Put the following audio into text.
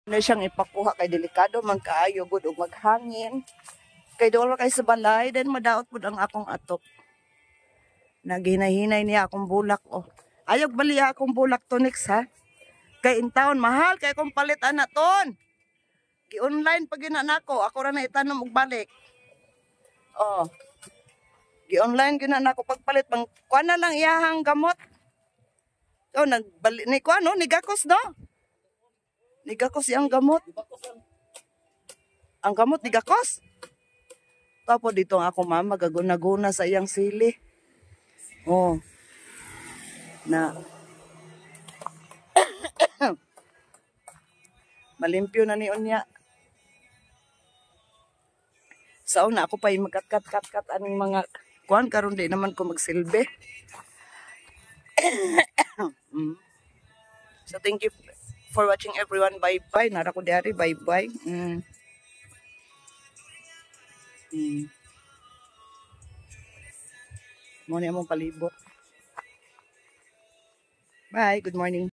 Na siyang ipakuha kay delikado man kaayo gud og maghangin. Kay dool kay sa balay then madaot pud ang akong atok. Naghinay-hinay niya akong bulak oh. Ayog bali akong bulak to next ha. Kay in town mahal kay kung palit ana ton. Gi-online pag nako ako ra na itanom og balik. Oh. Gi-online gina nako pagpalit pang kuan na lang iyahang gamot. Oh nagbalik ni kuan no ni gakos no. Nigakos ang gamot. Ang gamot nigakos. Tapos dito ang ako mama gaguna-guna sa iyang sili. Oh. Na. Malimpyo na ni unya. Sa una ako pa yung magkat-kat-kat aning mga kuan karon di naman ko magsilbi. So thank you for watching everyone. Bye-bye. Nara ko diari. Bye-bye. Mo ni among palibot. Bye. Good morning.